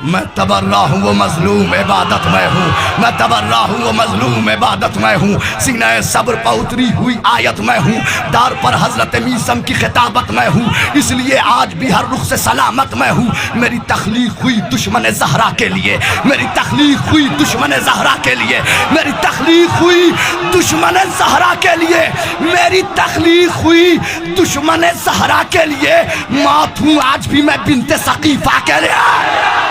میں تبرہ ہوں وہ مظلوم عبادت میں ہوں، میں تبرہ ہوں وہ مظلوم عبادت میں ہوں، سینہ صبر پر اتری ہوئی آیت میں ہوں، دار پر حضرت میثم کی خطابت میں ہوں، اس لیے آج بھی ہر رخ سے سلامت میں ہوں۔ میری تخلیق ہوئی دشمن زہرا کے لیے، میری تخلیق ہوئی دشمن زہرا کے لیے، میری تخلیق ہوئی دشمن زہرا کے لیے، میری تخلیق ہوئی دشمن زہرا کے لیے، موت ہوں آج بھی میں بنت ثقیفہ کے لیے۔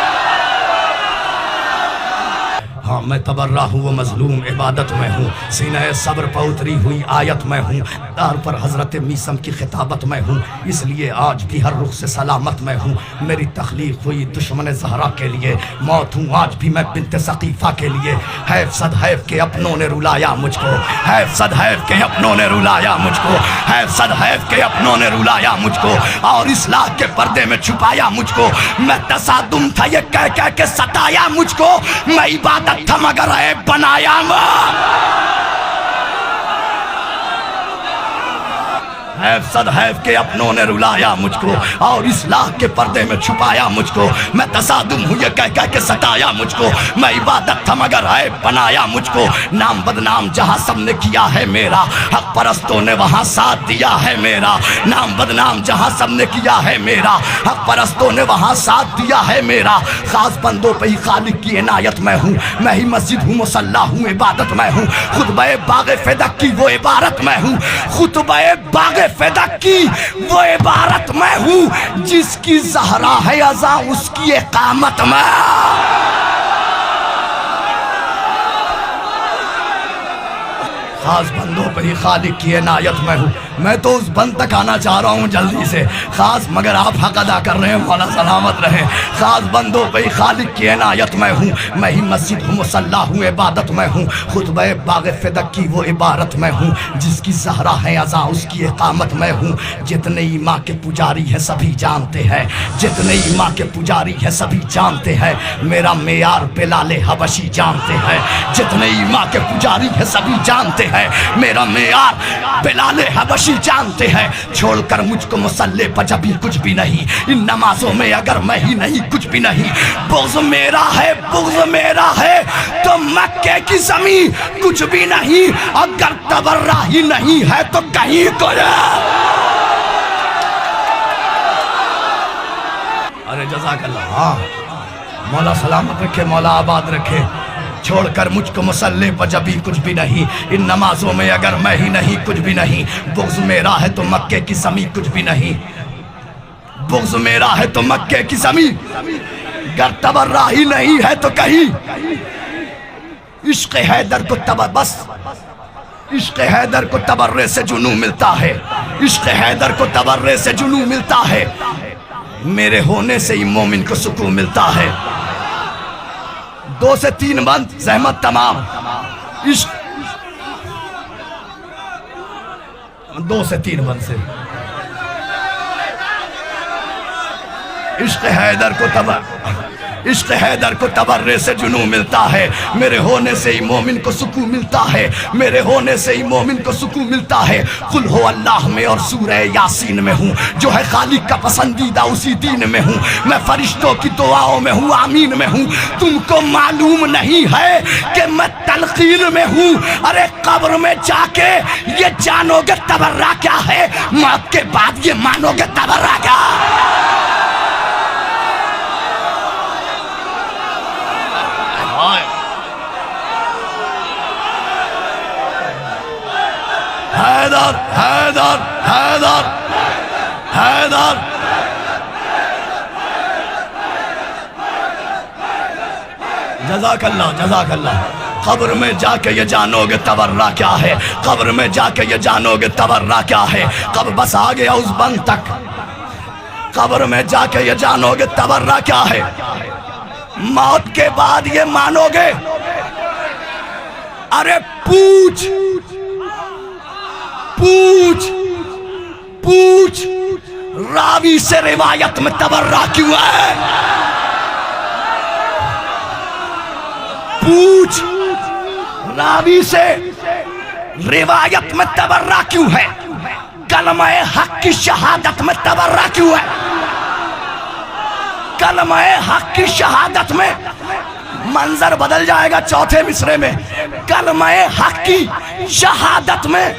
ہاں میں تبرہ ہوں وہ مظلوم عبادت میں ہوں، سینہ صبر پر اتری ہوئی آیت میں ہوں، دار پر حضرت میثم کی خطابت میں ہوں، اس لیے آج بھی ہر رخ سے سلامت میں ہوں۔ میری تخلیق ہوئی دشمن زہرا کے لیے، موت ہوں آج بھی میں بنت ثقیفہ کے لیے۔ حیف صد حیف کے اپنوں نے رلایا مجھ کو، حیف صد حیف کے اپنوں نے رلایا مجھ کو، حیف صد حیف کے اپنوں نے رلایا مجھ کو، اور اصلاح کے پردے میں چھپایا مجھ کو۔ میں تصادم تھا یہ کہہ کہہ کے ستایا مجھ کو، میں عبادت تھا مگر عیب بنایا حیف صد حیف کے اپنوں نے رلایا مجھ کو، اور اصلاح کے پردے میں چھپایا مجھ کو۔ میں تصادم ہوں یہ کہہ کہہ کے ستایا مجھ کو، میں عبادت تھا مگر عیب بنایا مجھ کو۔ نام بدنام جہاں سب نے کیا ہے میرا، حق پرستوں نے وہاں ساتھ دیا ہے میرا۔ نام بدنام جہاں سب نے کیا ہے میرا، حق پرستوں نے وہاں ساتھ دیا ہے میرا۔ خاص بندوں پہ ہی خالق کی عنایت میں ہوں، میں ہی مسجد ہوں مصلی ہوں عبادت میں ہوں، خطبہ باغ فدق کی وہ عبارت میں ہوں، خطبہ باغ فدق کی وہ عبارت میں ہوں، جس کی زہرا ہے ازاں اس کی اقامت میں۔ خاص بندوں پر ہی خالق کی عنایت میں ہوں، میں تو اس بند تک آنا چاہ رہا ہوں جلدی سے، خاص مگر آپ حق ادا کر رہے ہیں، مولا سلامت رہیں۔ خاص بندوں پر ہی خالق کی عنایت میں ہوں، میں ہی مسجد ہوں مصلی ہوں عبادت میں ہوں، خطبہ باغ فدق کی وہ عبارت میں ہوں، جس کی زہرا ہے ازاں اس کی اقامت میں ہوں۔ جتنے ایماں کے پجاری ہیں سبھی جانتے ہیں، جتنے ایماں کے پجاری ہیں سبھی جانتے ہیں، میرا معیار بلال حبشی جانتے ہیں۔ جتنے ایماں کے پجاری ہیں سبھی جانتے ہیں، میرا معیار بلال حبشی جانتے ہیں۔ چھوڑ کر مجھ کو مصلی پر جبھی کچھ بھی نہیں، ان نمازوں میں اگر میں ہی نہیں کچھ بھی نہیں، بغض میرا ہے بغض میرا ہے تو مکے کی زمین کچھ بھی نہیں، اگر تبرہ ہی نہیں ہے تو کہیں کو ارے جزاک اللہ۔ ہاں مولا سلامت رکھے، مولا آباد رکھے۔ چھوڑ کر مجھ کو مصلی پر جبھی کچھ بھی نہیں، ان نمازوں میں اگر میں ہی نہیں کچھ بھی نہیں، بغض میرا ہے تو مکے کی زمین کچھ بھی نہیں، بغض میرا ہے تو مکے کی زمین، گر تبرہ ہی نہیں ہے تو کہیں۔ عشق حیدر کو بس عشق حیدر کو تبرے سے جنوں ملتا ہے، عشق حیدر کو تبرے سے جنوں ملتا ہے، میرے ہونے سے ہی مومن کو سکون ملتا ہے۔ 2 سے 3 بند زحمت تمام، عشق 2 سے 3 بند سے عشق حیدر کو عشق حیدر کو تبرے سے جنوں ملتا ہے، میرے ہونے سے ہی مومن کو سکون ملتا ہے، میرے ہونے سے ہی مومن کو سکون ملتا ہے۔ قل ہو اللہ میں اور سورہ یاسین میں ہوں، جو ہے خالق کا پسندیدہ اسی دین میں ہوں، میں فرشتوں کی دعاؤں میں ہوں، آمین میں ہوں۔ تم کو معلوم نہیں ہے کہ میں تلقین میں ہوں، ارے قبر میں جا کے یہ جانو گے تبرہ کیا ہے، موت کے بعد یہ مانو گے تبرہ کیا۔ حیدر حیدر حیدر حیدر جزاک اللہ جزاک اللہ۔ قبر میں جا کے یہ جانو گے تبرہ کیا ہے، قبر میں جا کے یہ جانو گے تبرہ کیا ہے۔ قبر بس آ گیا اس بند تک، قبر میں جا کے یہ جانو گے تبرہ کیا ہے، موت کے بعد یہ مانو گے۔ ارے پوچھ پوچھ پوچھ راوی سے روایت میں تبرہ کیوں ہے، پوچھ راوی سے روایت میں تبرہ کیوں ہے، کلمہ حق کی شہادت میں تبرہ کیوں ہے۔ کلمہ حق کی شہادت میں منظر بدل جائے گا چوتھے مصرے میں. کلمہ حق کی شہادت میں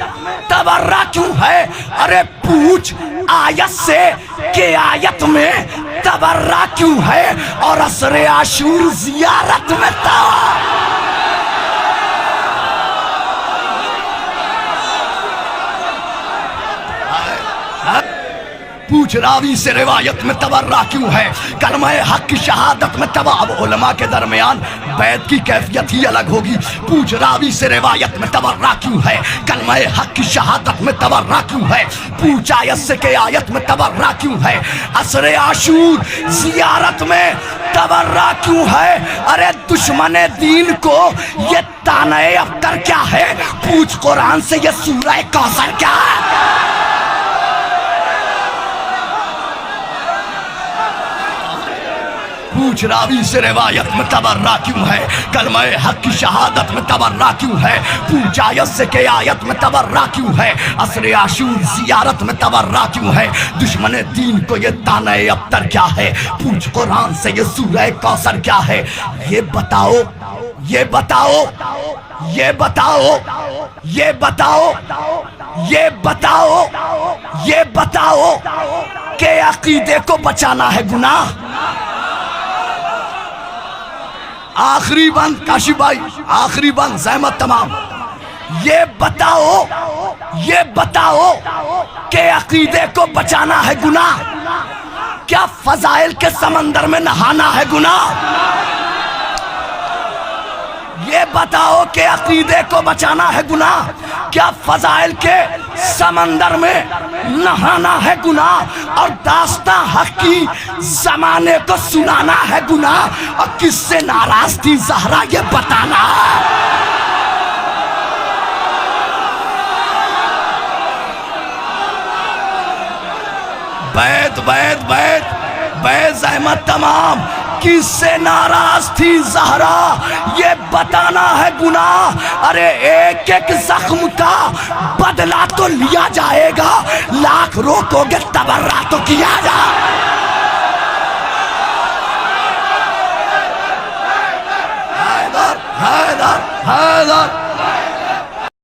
تبرہ کیوں ہے؟ ارے پوچھ آیت سے کہ آیت میں تبرہ کیوں ہے اور عصر عاشور زیارت میں پوچھ راوی سے روایت میں تبرہ کیوں ہے؟ کلمہ حق کی شہادت میں اب علماء کے درمیان بیعت کی کیفیت ہی الگ ہوگی. پوچھ راوی سے روایت میں تبرہ کیوں ہے؟ کلمہ حق کی شہادت میں تبرہ کیوں ہے؟ پوچھ آیت سے کہ آیت میں تبرہ کیوں ہے؟ عصر عاشور زیارت میں تبرہ کیوں ہے؟ ارے دشمن دین کو یہ طعنہ ابتر کیا ہے؟ پوچھ قرآن سے یہ سورہ کوثر کیا ہے؟ پوچھ راوی سے روایت میں تبرہ کیوں ہے؟ کلمہ حق کی شہادت میں تبرہ کیوں ہے؟ پوچھ آیت سے کہ آیت میں تبرہ کیوں ہے؟ عصر عاشور زیارت میں تبرہ کیوں ہے؟ دشمن دین کو یہ طعنہ ابتر کیا ہے؟ پوچھ قرآن سے یہ سورہ کوثر کیا ہے؟ یہ بتاؤ یہ بتاؤ یہ بتاؤ یہ بتاؤ یہ بتاؤ یہ بتاؤ کہ عقیدے کو بچانا ہے گناہ؟ آخری بند کاشی بھائی، آخری بند زحمت تمام. یہ بتاؤ کہ عقیدے کو بچانا ہے گناہ؟ کیا فضائل کے سمندر میں نہانا ہے گناہ؟ یہ بتاؤ کہ عقیدے کو بچانا ہے گناہ؟ کیا فضائل کے سمندر میں نہانا ہے گناہ؟ اور داستان حق کی زمانے کو سنانا ہے گناہ؟ اور کس سے ناراض تھی زہرا یہ بتانا؟ بیت زحمت تمام. کس سے ناراض تھی زہرا یہ بتانا ہے گناہ؟ ارے ایک ایک زخم کا بدلہ تو لیا جائے گا، لاکھ روکو گے تبرہ تو کیا جائے. حیدر حیدر حیدر